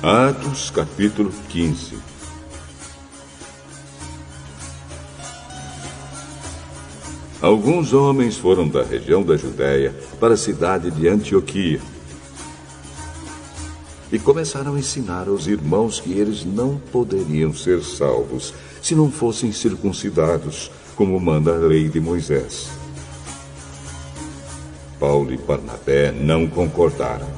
Atos, capítulo 15. Alguns homens foram da região da Judéia para a cidade de Antioquia e começaram a ensinar aos irmãos que eles não poderiam ser salvos se não fossem circuncidados, como manda a lei de Moisés. Paulo e Barnabé não concordaram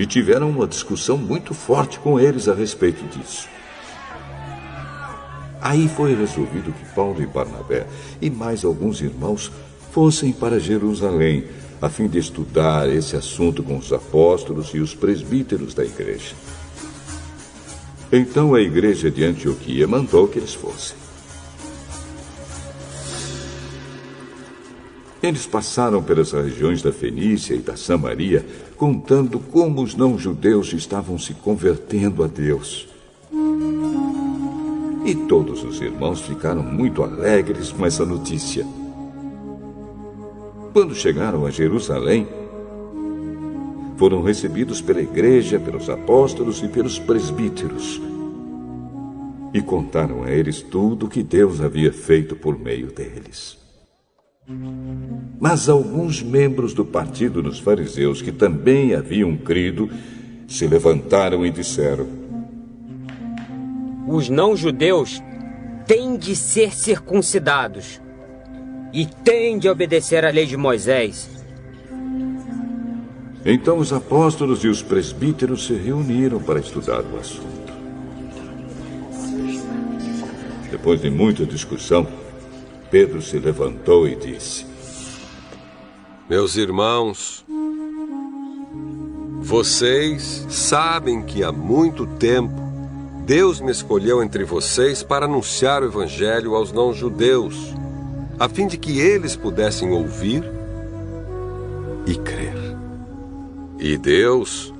e tiveram uma discussão muito forte com eles a respeito disso. Aí foi resolvido que Paulo e Barnabé e mais alguns irmãos fossem para Jerusalém, a fim de estudar esse assunto com os apóstolos e os presbíteros da igreja. Então a igreja de Antioquia mandou que eles fossem. Eles passaram pelas regiões da Fenícia e da Samaria, contando como os não-judeus estavam se convertendo a Deus. E todos os irmãos ficaram muito alegres com essa notícia. Quando chegaram a Jerusalém, foram recebidos pela igreja, pelos apóstolos e pelos presbíteros. E contaram a eles tudo o que Deus havia feito por meio deles. Mas alguns membros do partido dos fariseus, que também haviam crido, se levantaram e disseram: os não-judeus têm de ser circuncidados e têm de obedecer à lei de Moisés. Então os apóstolos e os presbíteros se reuniram para estudar o assunto. Depois de muita discussão, Pedro se levantou e disse: meus irmãos, vocês sabem que há muito tempo Deus me escolheu entre vocês para anunciar o evangelho aos não-judeus, a fim de que eles pudessem ouvir e crer. E Deus,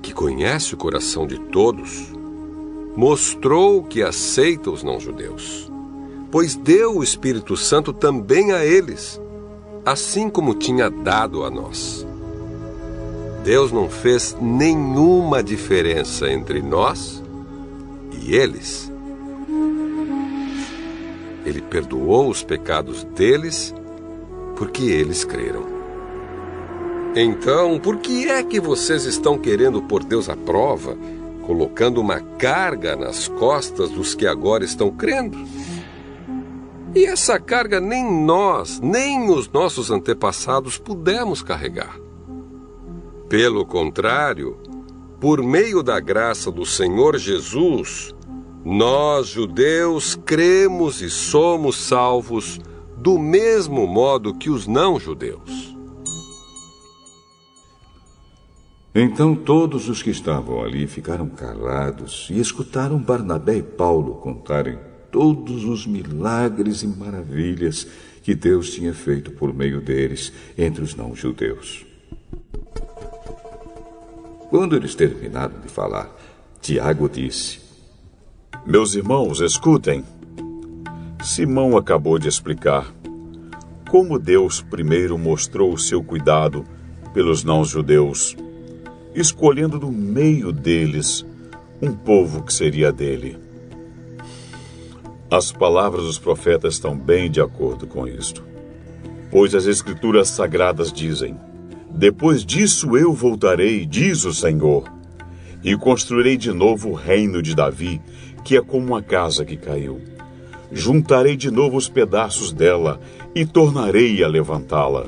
que conhece o coração de todos, mostrou que aceita os não-judeus, pois deu o Espírito Santo também a eles, assim como tinha dado a nós. Deus não fez nenhuma diferença entre nós e eles. Ele perdoou os pecados deles porque eles creram. Então, por que é que vocês estão querendo pôr Deus à prova, colocando uma carga nas costas dos que agora estão crendo? E essa carga nem nós, nem os nossos antepassados pudemos carregar. Pelo contrário, por meio da graça do Senhor Jesus, nós, judeus, cremos e somos salvos do mesmo modo que os não-judeus. Então todos os que estavam ali ficaram calados e escutaram Barnabé e Paulo contarem todos os milagres e maravilhas que Deus tinha feito por meio deles entre os não-judeus. Quando eles terminaram de falar, Tiago disse: meus irmãos, escutem. Simão acabou de explicar como Deus primeiro mostrou o seu cuidado pelos não-judeus, escolhendo do meio deles um povo que seria dele. As palavras dos profetas estão bem de acordo com isto, pois as Escrituras Sagradas dizem: depois disso eu voltarei, diz o Senhor, e construirei de novo o reino de Davi, que é como uma casa que caiu. Juntarei de novo os pedaços dela e tornarei a levantá-la.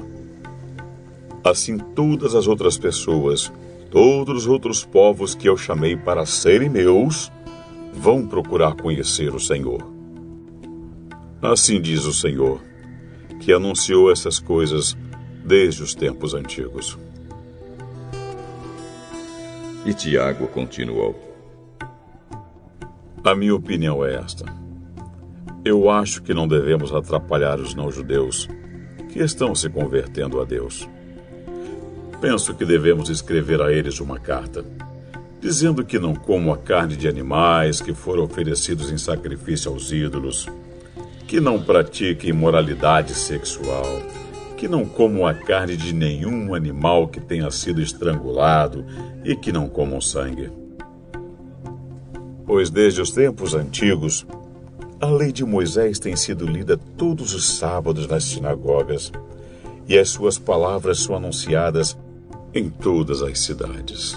Assim todas as outras pessoas, todos os outros povos que eu chamei para serem meus, vão procurar conhecer o Senhor. Assim diz o Senhor, que anunciou essas coisas desde os tempos antigos. E Tiago continuou: a minha opinião é esta. Eu acho que não devemos atrapalhar os não-judeus que estão se convertendo a Deus. Penso que devemos escrever a eles uma carta, dizendo que não comam a carne de animais que foram oferecidos em sacrifício aos ídolos, que não pratiquem imoralidade sexual, que não comam a carne de nenhum animal que tenha sido estrangulado e que não comam sangue. Pois desde os tempos antigos, a lei de Moisés tem sido lida todos os sábados nas sinagogas, e as suas palavras são anunciadas em todas as cidades.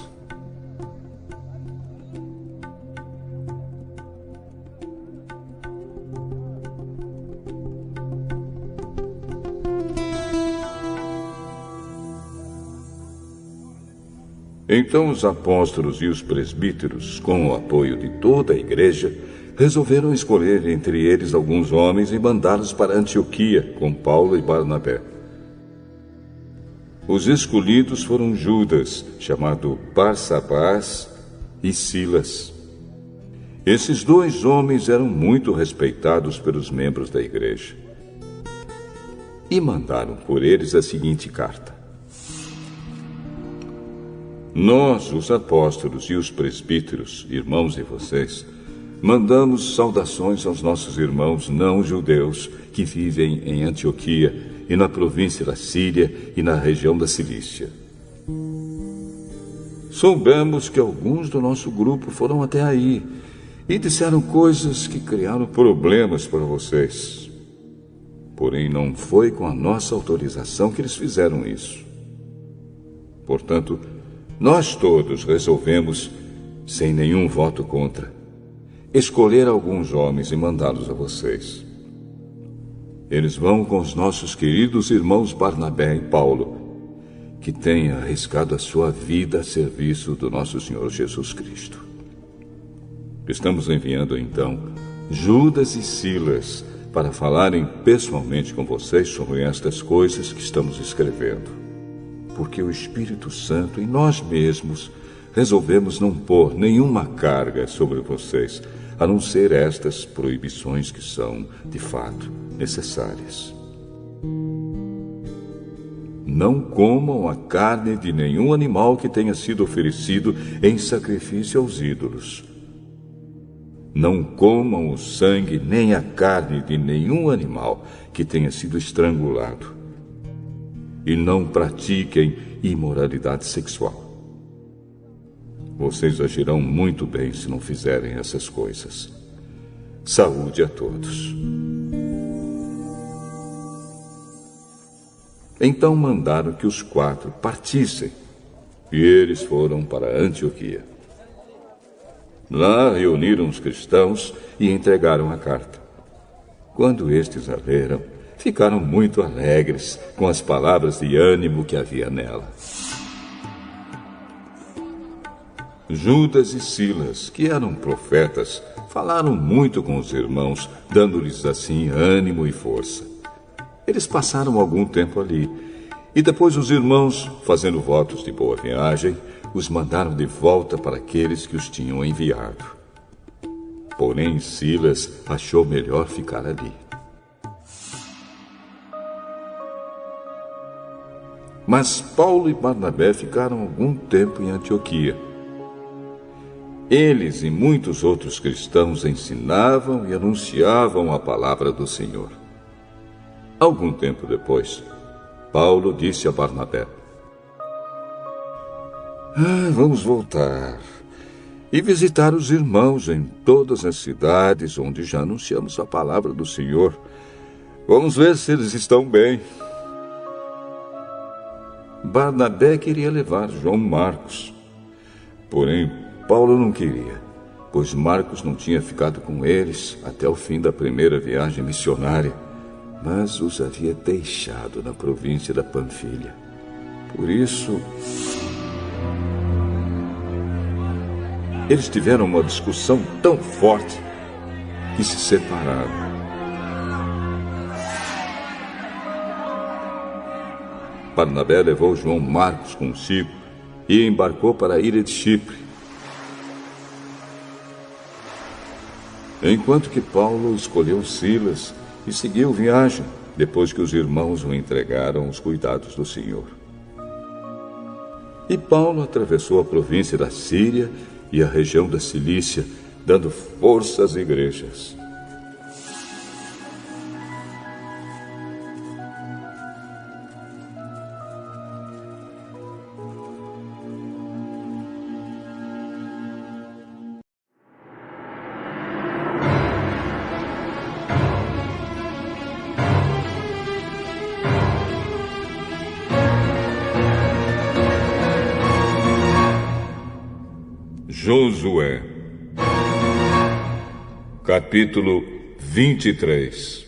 Então os apóstolos e os presbíteros, com o apoio de toda a igreja, resolveram escolher entre eles alguns homens e mandá-los para Antioquia com Paulo e Barnabé. Os escolhidos foram Judas, chamado Barsabás, e Silas. Esses dois homens eram muito respeitados pelos membros da igreja. E mandaram por eles a seguinte carta: Nós, os apóstolos e os presbíteros, irmãos de vocês, mandamos saudações aos nossos irmãos não-judeus que vivem em Antioquia e na província da Síria e na região da Cilícia. Soubemos que alguns do nosso grupo foram até aí e disseram coisas que criaram problemas para vocês. Porém, não foi com a nossa autorização que eles fizeram isso. Portanto, nós todos resolvemos, sem nenhum voto contra, escolher alguns homens e mandá-los a vocês. Eles vão com os nossos queridos irmãos Barnabé e Paulo, que têm arriscado a sua vida a serviço do nosso Senhor Jesus Cristo. Estamos enviando, então, Judas e Silas para falarem pessoalmente com vocês sobre estas coisas que estamos escrevendo. Porque o Espírito Santo e nós mesmos resolvemos não pôr nenhuma carga sobre vocês, a não ser estas proibições que são, de fato, necessárias. Não comam a carne de nenhum animal que tenha sido oferecido em sacrifício aos ídolos. Não comam o sangue nem a carne de nenhum animal que tenha sido estrangulado. E não pratiquem imoralidade sexual. Vocês agirão muito bem se não fizerem essas coisas. Saúde a todos. Então mandaram que os 4 partissem, e eles foram para Antioquia. Lá reuniram os cristãos e entregaram a carta. Quando estes a leram, ficaram muito alegres com as palavras de ânimo que havia nela. Judas e Silas, que eram profetas, falaram muito com os irmãos, dando-lhes assim ânimo e força. Eles passaram algum tempo ali, e depois os irmãos, fazendo votos de boa viagem, os mandaram de volta para aqueles que os tinham enviado. Porém, Silas achou melhor ficar ali. Mas Paulo e Barnabé ficaram algum tempo em Antioquia. Eles e muitos outros cristãos ensinavam e anunciavam a palavra do Senhor. Algum tempo depois, Paulo disse a Barnabé: Vamos voltar e visitar os irmãos em todas as cidades onde já anunciamos a palavra do Senhor. Vamos ver se eles estão bem. Barnabé queria levar João Marcos. Porém, Paulo não queria, pois Marcos não tinha ficado com eles até o fim da primeira viagem missionária, mas os havia deixado na província da Panfilha. Por isso, eles tiveram uma discussão tão forte que se separaram. Barnabé levou João Marcos consigo e embarcou para a ilha de Chipre, enquanto que Paulo escolheu Silas e seguiu viagem, depois que os irmãos o entregaram aos cuidados do Senhor. E Paulo atravessou a província da Síria e a região da Cilícia, dando força às igrejas. Josué, capítulo 23.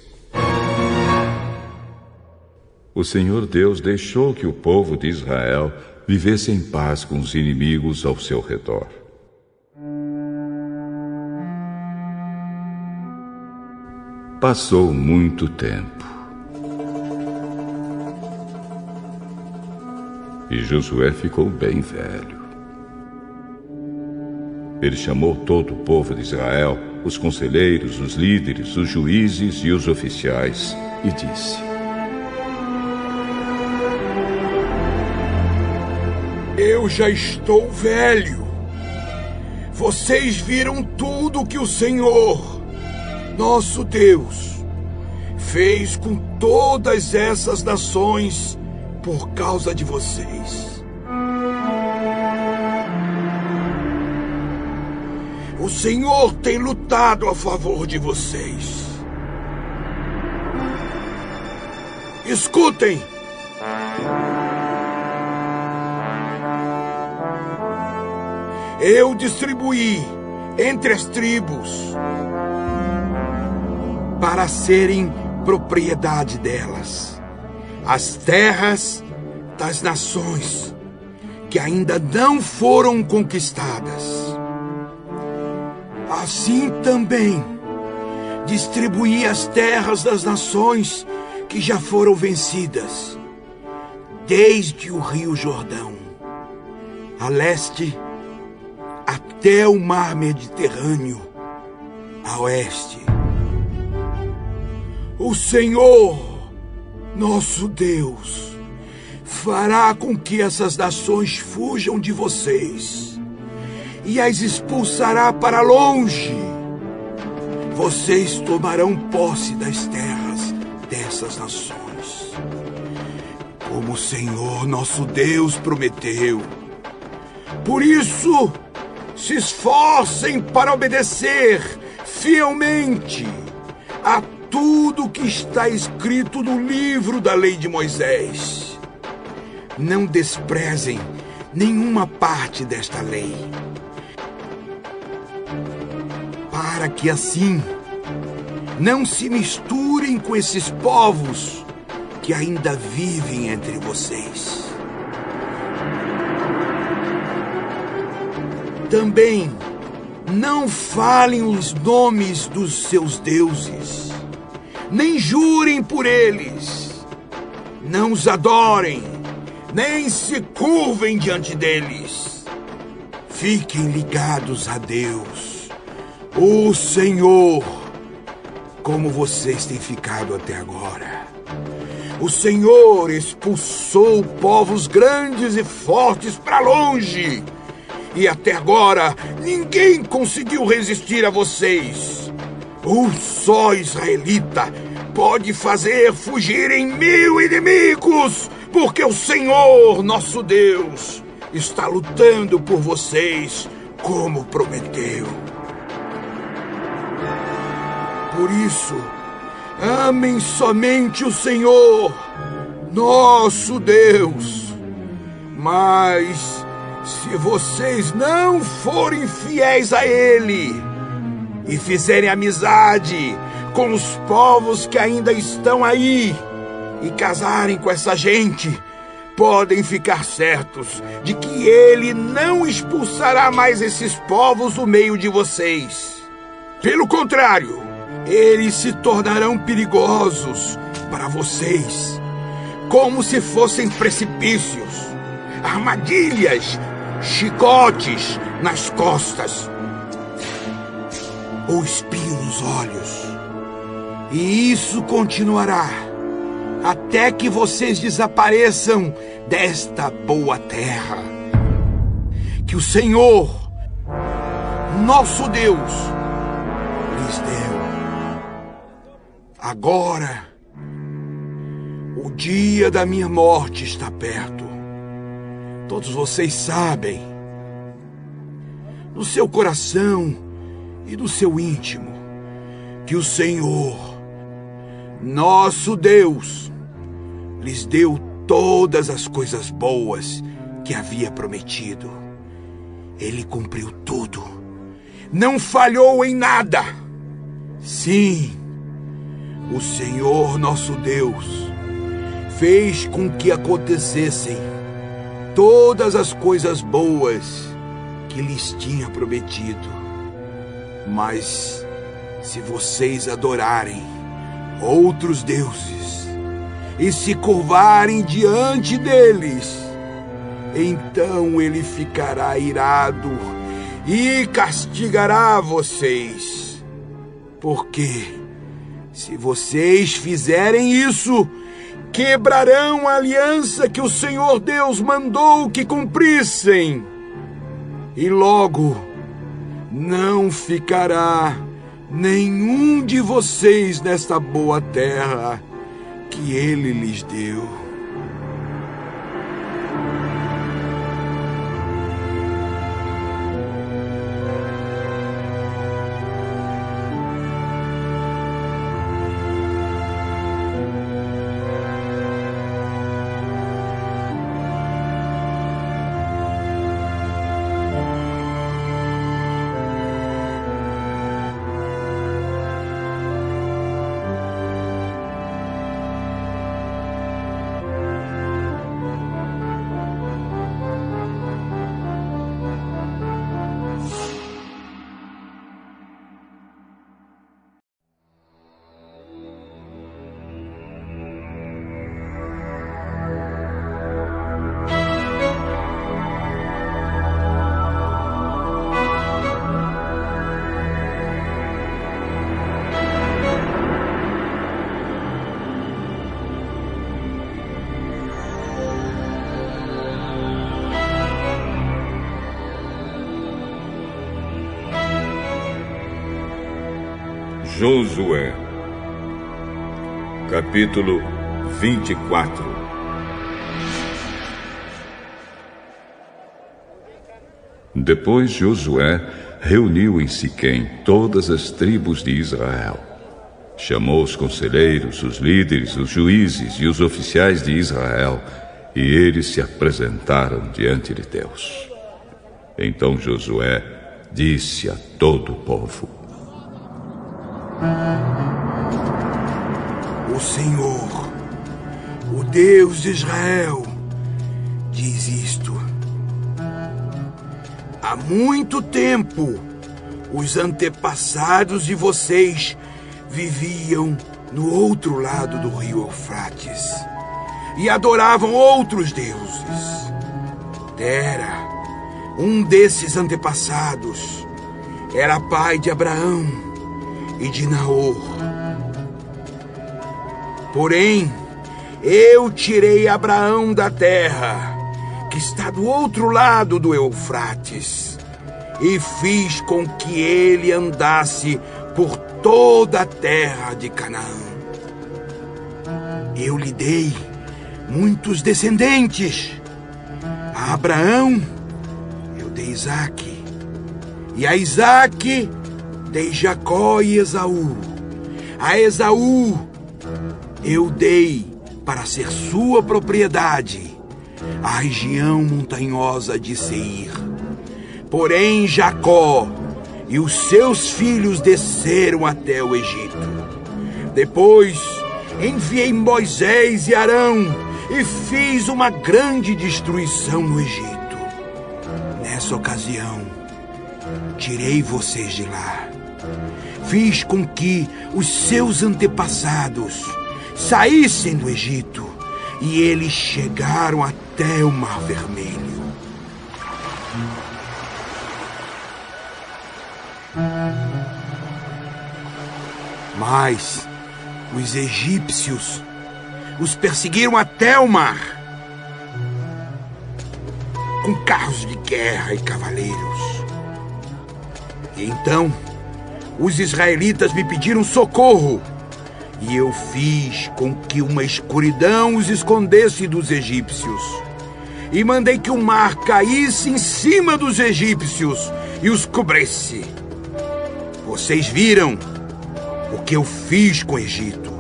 O Senhor Deus deixou que o povo de Israel vivesse em paz com os inimigos ao seu redor. Passou muito tempo. E Josué ficou bem velho. Ele chamou todo o povo de Israel, os conselheiros, os líderes, os juízes e os oficiais, e disse: Eu já estou velho. Vocês viram tudo que o Senhor, nosso Deus, fez com todas essas nações por causa de vocês. O Senhor tem lutado a favor de vocês. Escutem! Eu distribuí entre as tribos para serem propriedade delas as terras das nações que ainda não foram conquistadas. Assim também distribuí as terras das nações que já foram vencidas, desde o Rio Jordão, a leste, até o mar Mediterrâneo, a oeste. O Senhor, nosso Deus, fará com que essas nações fujam de vocês e as expulsará para longe. Vocês tomarão posse das terras dessas nações, como o Senhor, nosso Deus, prometeu. Por isso, se esforcem para obedecer fielmente a tudo que está escrito no livro da lei de Moisés. Não desprezem nenhuma parte desta lei, para que assim não se misturem com esses povos que ainda vivem entre vocês. Também não falem os nomes dos seus deuses, nem jurem por eles. Não os adorem, nem se curvem diante deles. Fiquem ligados a Deus, o Senhor, como vocês têm ficado até agora. O Senhor expulsou povos grandes e fortes para longe, e até agora ninguém conseguiu resistir a vocês. Um só israelita pode fazer fugirem 1000 inimigos, porque o Senhor, nosso Deus, está lutando por vocês como prometeu. Por isso, amem somente o Senhor, nosso Deus. Mas se vocês não forem fiéis a Ele e fizerem amizade com os povos que ainda estão aí e casarem com essa gente, podem ficar certos de que Ele não expulsará mais esses povos do meio de vocês. Pelo contrário, eles se tornarão perigosos para vocês, como se fossem precipícios, armadilhas, chicotes nas costas ou espinho nos olhos. E isso continuará até que vocês desapareçam desta boa terra que o Senhor, nosso Deus, lhes deu. Agora, o dia da minha morte está perto. Todos vocês sabem, no seu coração e no seu íntimo, que o Senhor, nosso Deus, lhes deu todas as coisas boas que havia prometido. Ele cumpriu tudo. Não falhou em nada. Sim, o Senhor nosso Deus fez com que acontecessem todas as coisas boas que lhes tinha prometido. Mas se vocês adorarem outros deuses e se curvarem diante deles, então ele ficará irado e castigará vocês. Porque se vocês fizerem isso, quebrarão a aliança que o Senhor Deus mandou que cumprissem. E logo não ficará nenhum de vocês nesta boa terra que ele lhes deu. Josué, capítulo 24. Depois Josué reuniu em Siquém todas as tribos de Israel. Chamou os conselheiros, os líderes, os juízes e os oficiais de Israel, e eles se apresentaram diante de Deus. Então Josué disse a todo o povo: O Senhor, o Deus de Israel, diz isto: há muito tempo, os antepassados de vocês viviam no outro lado do rio Eufrates e adoravam outros deuses. Tera, um desses antepassados, era pai de Abraão e de Naor. Porém, eu tirei Abraão da terra, que está do outro lado do Eufrates, e fiz com que ele andasse por toda a terra de Canaã. Eu lhe dei muitos descendentes. A Abraão eu dei Isaque, e a Isaque dei Jacó e Esaú. A Esaú eu dei para ser sua propriedade a região montanhosa de Seir. Porém Jacó e os seus filhos desceram até o Egito. Depois enviei Moisés e Arão e fiz uma grande destruição no Egito. Nessa ocasião, tirei vocês de lá. Fiz com que os seus antepassados saíssem do Egito e eles chegaram até o Mar Vermelho. Mas os egípcios os perseguiram até o mar, com carros de guerra e cavaleiros. E então os israelitas me pediram socorro, e eu fiz com que uma escuridão os escondesse dos egípcios, e mandei que o mar caísse em cima dos egípcios e os cobrisse. Vocês viram o que eu fiz com o Egito.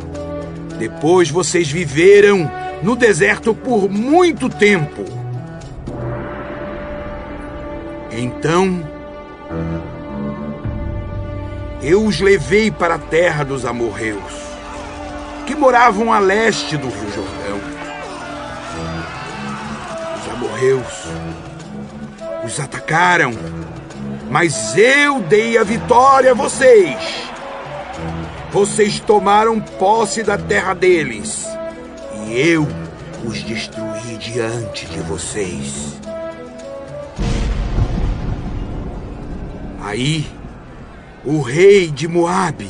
Depois vocês viveram no deserto por muito tempo. Então eu os levei para a terra dos amorreus, que moravam a leste do Rio Jordão. Os amorreus os atacaram, mas eu dei a vitória a vocês. Vocês tomaram posse da terra deles, e eu os destruí diante de vocês. Aí, o rei de Moabe,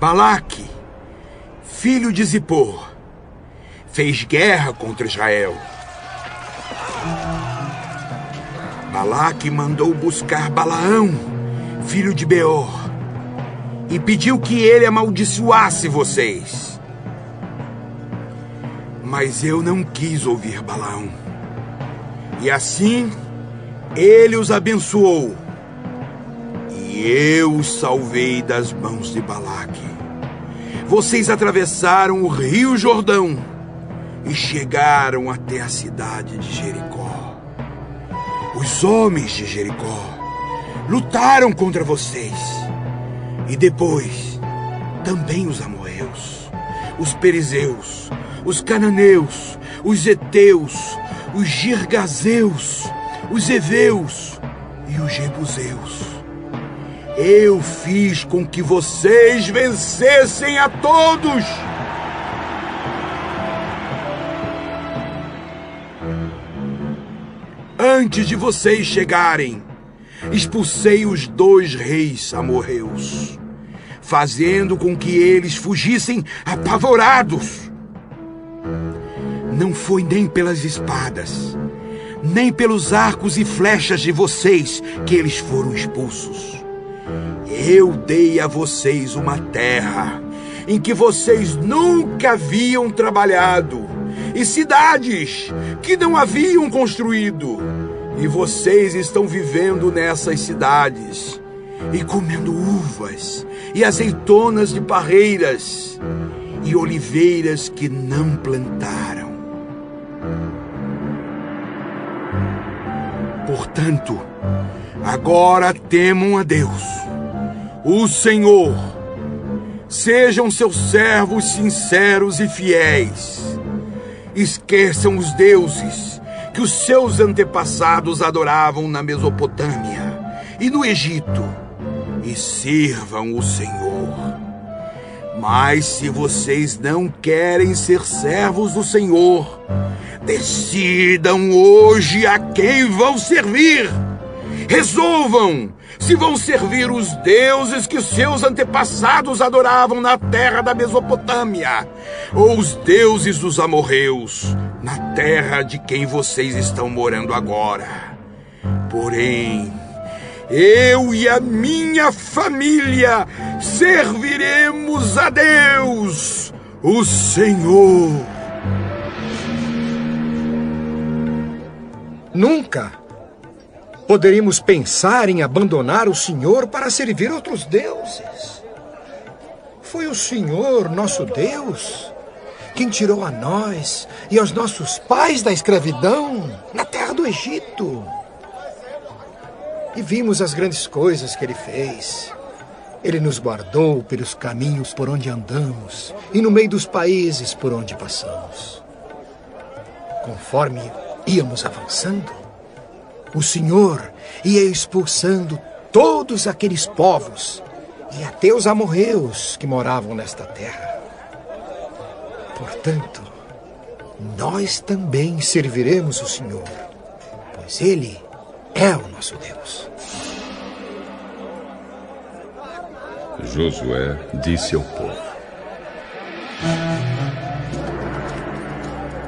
Balaque, filho de Zippor, fez guerra contra Israel. Balaque mandou buscar Balaão, filho de Beor, e pediu que ele amaldiçoasse vocês. Mas eu não quis ouvir Balaão. E assim, ele os abençoou. E eu os salvei das mãos de Balaque. Vocês atravessaram o Rio Jordão e chegaram até a cidade de Jericó. Os homens de Jericó lutaram contra vocês. E depois, também os amorreus, os perizeus, os cananeus, os heteus, os girgazeus, os heveus e os jebuseus. Eu fiz com que vocês vencessem a todos. Antes de vocês chegarem, expulsei os 2 reis amorreus, fazendo com que eles fugissem apavorados. Não foi nem pelas espadas, nem pelos arcos e flechas de vocês que eles foram expulsos. Eu dei a vocês uma terra em que vocês nunca haviam trabalhado, e cidades que não haviam construído. E vocês estão vivendo nessas cidades e comendo uvas e azeitonas de parreiras e oliveiras que não plantaram. Portanto, agora temam a Deus, o Senhor. Sejam seus servos sinceros e fiéis. Esqueçam os deuses que os seus antepassados adoravam na Mesopotâmia e no Egito, e sirvam o Senhor. Mas se vocês não querem ser servos do Senhor, decidam hoje a quem vão servir. Resolvam se vão servir os deuses que seus antepassados adoravam na terra da Mesopotâmia, ou os deuses dos amorreus, na terra de quem vocês estão morando agora. Porém, eu e a minha família serviremos a Deus, o Senhor. Nunca poderíamos pensar em abandonar o Senhor para servir outros deuses. Foi o Senhor, nosso Deus, quem tirou a nós e aos nossos pais da escravidão na terra do Egito. E vimos as grandes coisas que Ele fez. Ele nos guardou pelos caminhos por onde andamos e no meio dos países por onde passamos. Conforme íamos avançando, o Senhor ia expulsando todos aqueles povos e até os amorreus que moravam nesta terra. Portanto, nós também serviremos o Senhor, pois Ele é o nosso Deus. Josué disse ao povo: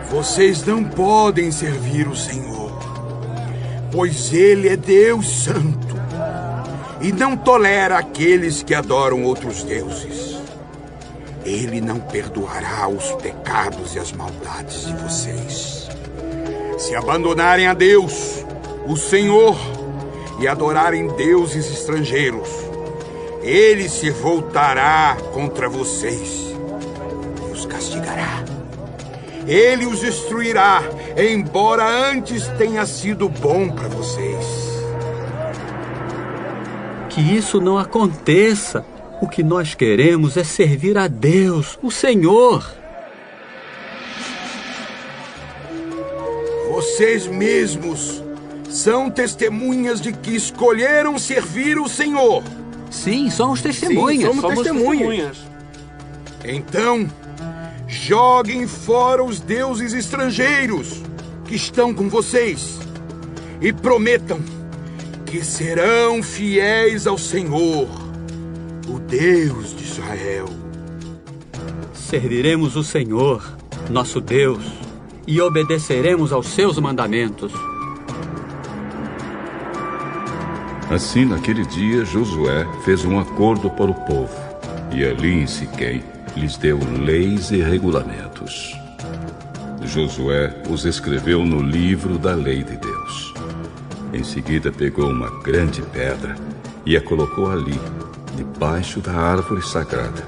Vocês não podem servir o Senhor, pois Ele é Deus Santo e não tolera aqueles que adoram outros deuses. Ele não perdoará os pecados e as maldades de vocês. Se abandonarem a Deus, o Senhor, e adorarem deuses estrangeiros, Ele se voltará contra vocês e os castigará. Ele os destruirá, embora antes tenha sido bom para vocês. que isso não aconteça. O que nós queremos é servir a Deus, o Senhor. Vocês mesmos são testemunhas de que escolheram servir o Senhor. Sim, somos testemunhas. Sim, somos testemunhas. Então, joguem fora os deuses estrangeiros que estão com vocês e prometam que serão fiéis ao Senhor, o Deus de Israel. Serviremos o Senhor, nosso Deus, e obedeceremos aos seus mandamentos. Assim, naquele dia, Josué fez um acordo para o povo, e ali em Siquém lhes deu leis e regulamentos. Josué os escreveu no livro da lei de Deus. Em seguida, pegou uma grande pedra e a colocou ali, debaixo da árvore sagrada,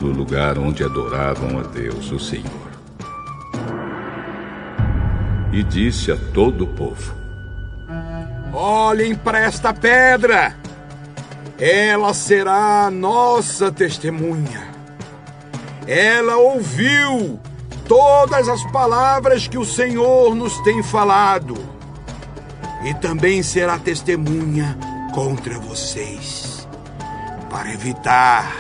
no lugar onde adoravam a Deus, o Senhor. E disse a todo o povo: olhem para esta pedra. Ela será a nossa testemunha. Ela ouviu todas as palavras que o Senhor nos tem falado. E também será testemunha contra vocês, para evitar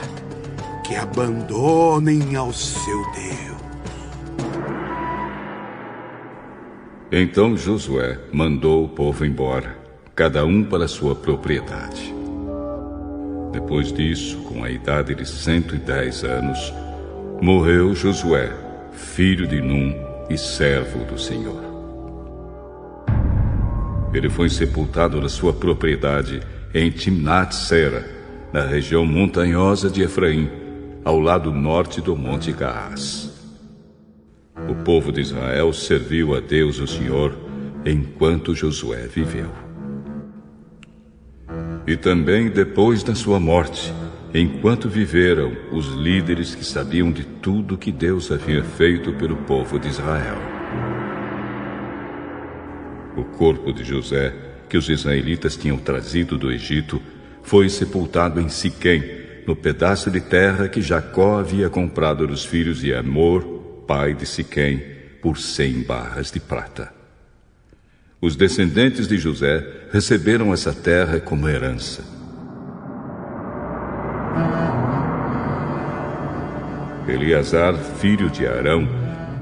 que abandonem ao seu Deus. Então Josué mandou o povo embora, cada um para sua propriedade. Depois disso, com a idade de 110 anos, morreu Josué, filho de Num e servo do Senhor. Ele foi sepultado na sua propriedade em Timnat-Sera, na região montanhosa de Efraim, ao lado norte do Monte Gaás. O povo de Israel serviu a Deus, o Senhor, enquanto Josué viveu. E também depois da sua morte, enquanto viveram os líderes que sabiam de tudo que Deus havia feito pelo povo de Israel. O corpo de José, que os israelitas tinham trazido do Egito, foi sepultado em Siquém, no pedaço de terra que Jacó havia comprado dos filhos de Amor, pai de Siquém, por 100 barras de prata. Os descendentes de José receberam essa terra como herança. Eleazar, filho de Arão,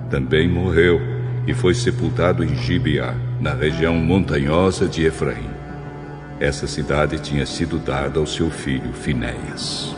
também morreu e foi sepultado em Gibeá, na região montanhosa de Efraim. Essa cidade tinha sido dada ao seu filho Finéias.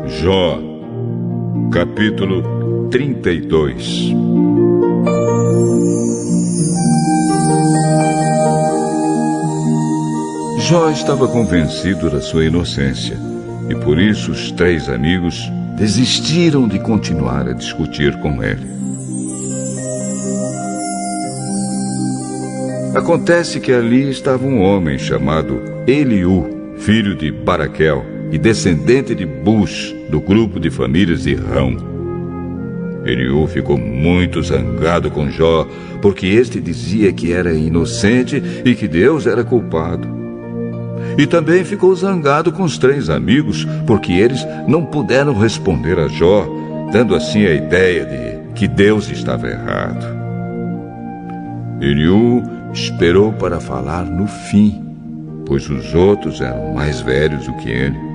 Jó, capítulo 32. Jó estava convencido da sua inocência, e por isso os 3 amigos desistiram de continuar a discutir com ele. Acontece que ali estava um homem chamado Eliú, filho de Baraquel e descendente de Bus, do grupo de famílias de Rão. Eliú ficou muito zangado com Jó, porque este dizia que era inocente e que Deus era culpado. E também ficou zangado com os 3 amigos, porque eles não puderam responder a Jó, dando assim a ideia de que Deus estava errado. Eliú esperou para falar no fim, pois os outros eram mais velhos do que ele.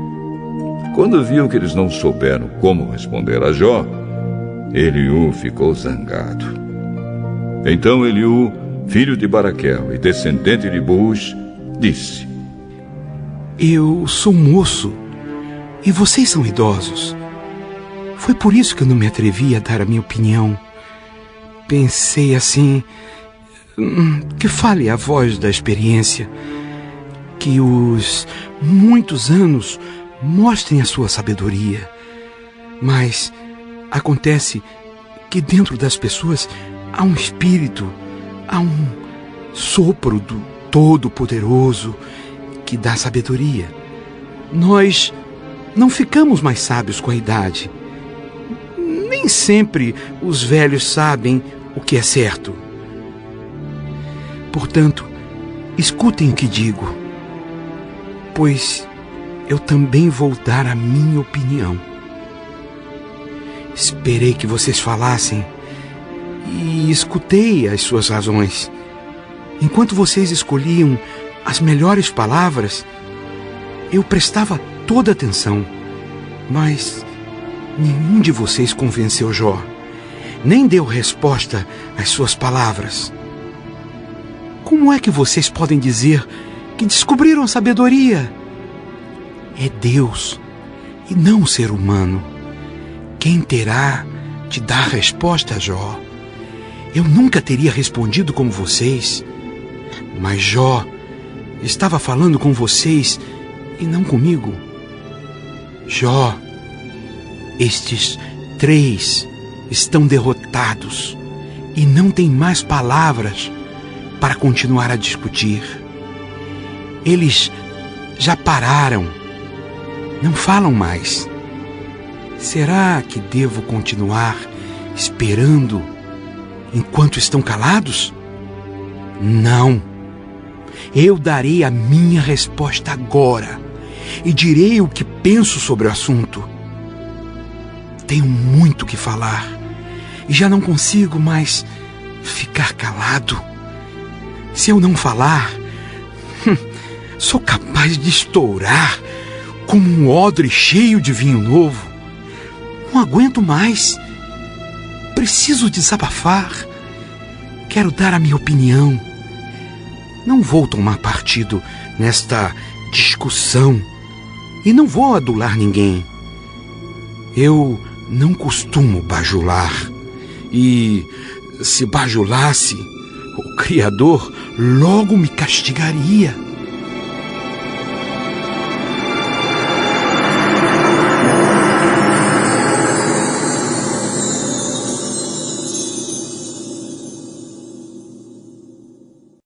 Quando viu que eles não souberam como responder a Jó, Eliú ficou zangado. Então Eliú, filho de Baraquel e descendente de Buz, disse: Eu sou moço e vocês são idosos. Foi por isso que eu não me atrevi a dar a minha opinião. Pensei assim, que fale a voz da experiência, que os muitos anos mostrem a sua sabedoria. Mas acontece que dentro das pessoas há um espírito, há um sopro do Todo-Poderoso que dá sabedoria. Nós não ficamos mais sábios com a idade. Nem sempre os velhos sabem o que é certo. Portanto, escutem o que digo, pois eu também vou dar a minha opinião. Esperei que vocês falassem e escutei as suas razões. Enquanto vocês escolhiam as melhores palavras, eu prestava toda atenção, mas nenhum de vocês convenceu Jó, nem deu resposta às suas palavras. Como é que vocês podem dizer que descobriram a sabedoria? É Deus e não o ser humano quem terá de dar resposta a Jó. Eu nunca teria respondido como vocês, mas Jó estava falando com vocês e não comigo. Jó, estes 3 estão derrotados e não têm mais palavras para continuar a discutir. Eles já pararam, não falam mais. Será que devo continuar esperando enquanto estão calados? Não. Eu darei a minha resposta agora e direi o que penso sobre o assunto. Tenho muito que falar e já não consigo mais ficar calado. Se eu não falar, sou capaz de estourar como um odre cheio de vinho novo. Não aguento mais. Preciso desabafar. Quero dar a minha opinião. Não vou tomar partido nesta discussão e não vou adular ninguém. Eu não costumo bajular. E se bajulasse, o Criador logo me castigaria.